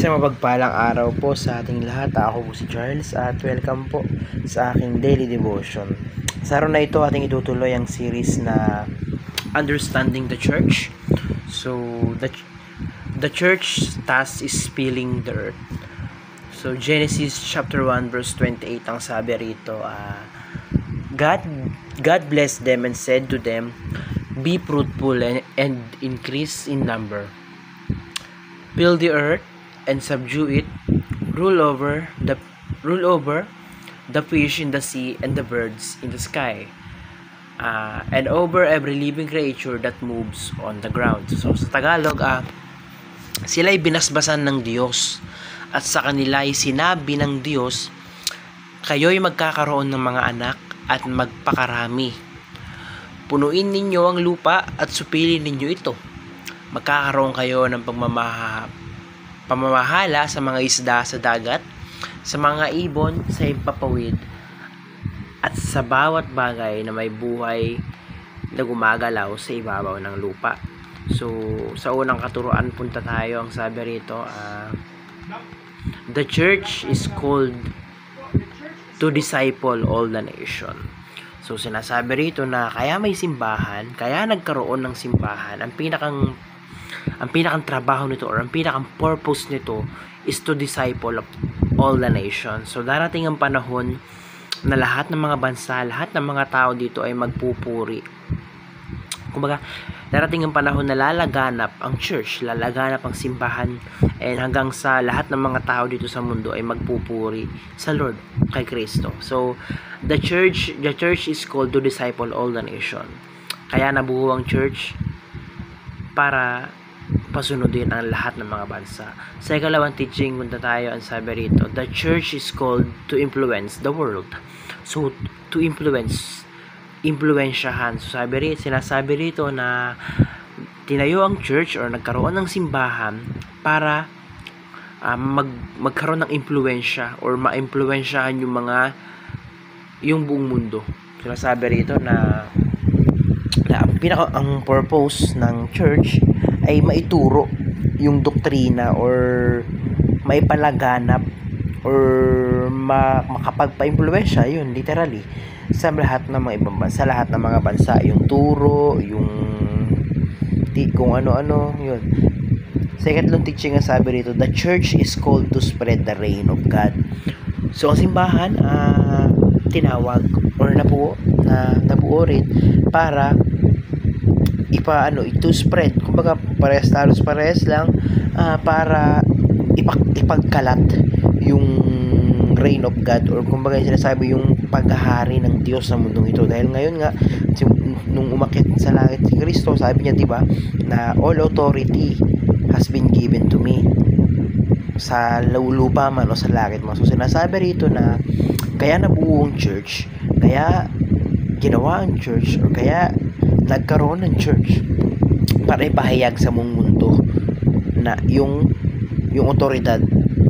Isang mapagpalang araw po sa ating lahat. Ako po si Charles at welcome po sa aking daily devotion. Sa araw na ito ating itutuloy ang series na Understanding the Church. So, the church task is filling the earth. So, Genesis chapter 1 verse 28 ang sabi rito, God blessed them and said to them, "Be fruitful and increase in number. Fill the earth and subdue it, rule over the fish in the sea and the birds in the sky, and over every living creature that moves on the ground." So sa Tagalog, sila ay binasbasan ng Diyos at sa kanila ay sinabi ng Diyos, kayo'y magkakaroon ng mga anak at magpakarami. Punuin ninyo ang lupa at supilin ninyo ito. Magkakaroon kayo ng pamamahala sa mga isda sa dagat, sa mga ibon sa himpapawid, at sa bawat bagay na may buhay na gumagalaw sa ibabaw ng lupa. So, sa unang katuruan punta tayo. Ang sabi rito, the church is called to disciple all the nation. So, sinasabi rito na kaya may simbahan, kaya nagkaroon ng simbahan, ang pinakang trabaho nito or ang pinakang purpose nito is to disciple of all the nations. So darating ang panahon na lahat ng mga bansa, lahat ng mga tao dito ay magpupuri. Kumbaga, darating ang panahon na lalaganap ang church, lalaganap ang simbahan, and hanggang sa lahat ng mga tao dito sa mundo ay magpupuri sa Lord, kay Kristo. So the church is called to disciple all the nation. Kaya nabuo ang church para pasunodin ang lahat ng mga bansa. Sa ikalawang teaching, punta tayo, ang sabi rito, the church is called to influence the world. So, to influensyahan. So, sinasabi rito na tinayo ang church or nagkaroon ng simbahan para magkaroon ng impluensya or ma-impluensyahan yung buong mundo. Sinasabi rito na ang purpose ng church ay maituro yung doktrina or maipalaganap or makapagpa-impluwensya, yun literally, sa lahat ng mga ibang bansa, sa lahat ng mga bansa, yung turo, yung kung ano-ano, yun. Sa ikatlong teaching ang sabi rito, the church is called to spread the reign of God. So ang simbahan tinawag or nabuo rin para to spread, kumbaga parehas lang, para ipagkalat yung reign of God or kumbaga sinasabi yung paghahari ng Diyos sa mundong ito. Dahil ngayon nga nung umakyat sa langit si Kristo, sabi niya, 'di ba, na all authority has been given to me, sa lupa man o sa langit man. So sinasabi rito na kaya nabuo ang church, kaya ginawa ang church, or kaya nagkaroon ng church para ipahayag sa buong mundo na yung otoridad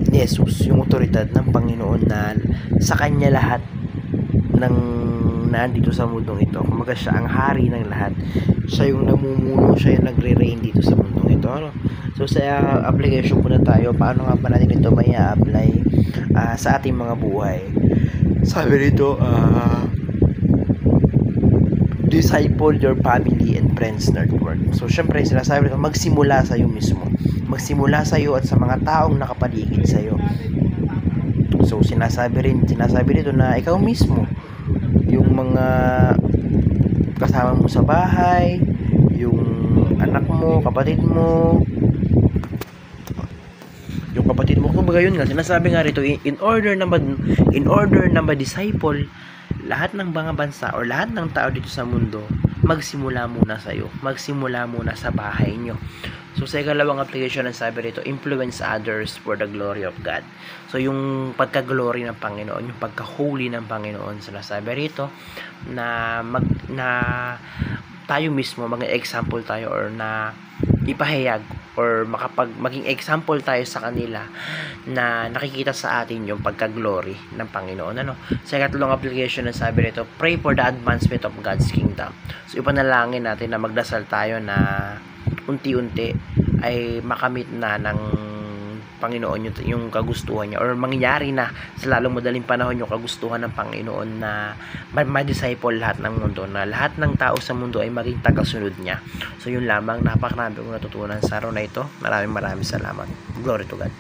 ni Jesus, yung otoridad ng Panginoon, na sa kanya lahat ng nandito sa mundong ito. Kumaga siya ang hari ng lahat. Siya yung namumuno, siya yung nagre-reign dito sa mundong ito. So sa application po na tayo, paano nga ba natin ito may apply sa ating mga buhay? Sabi nito, disciple your family and friends network. So syempre sinasabi nito, magsimula sa iyo mismo, magsimula sa iyo at sa mga taong nakapaligid sa iyo. So sinasabi nito na ikaw mismo, yung mga kasama mo sa bahay, yung anak mo, kapatid mo, kumbaga yun nga, sinasabi nga rito, in order na ma-disciple lahat ng mga bansa or lahat ng tao dito sa mundo, magsimula muna sa iyo, magsimula muna sa bahay nyo. So sa ikalawang application ng sabi rito, influence others for the glory of God. So yung pagka-glory ng Panginoon, yung pagka-holy ng Panginoon, sinasabi rito na tayo mismo maging example tayo, or na ipahayag or maging example tayo sa kanila na nakikita sa atin yung pagka-glory ng Panginoon. Sa ikatlong application na sabi nito, pray for the advancement of God's kingdom. So ipanalangin natin na magdasal tayo na unti-unti ay makamit na ng Panginoon yung kagustuhan niya, or mangyari na sa lalong madaling panahon yung kagustuhan ng Panginoon na ma-disciple lahat ng mundo, na lahat ng tao sa mundo ay maging tagasunod niya. So yun lamang, napakarami kong natutunan sa araw na ito. Maraming salamat. Glory to God.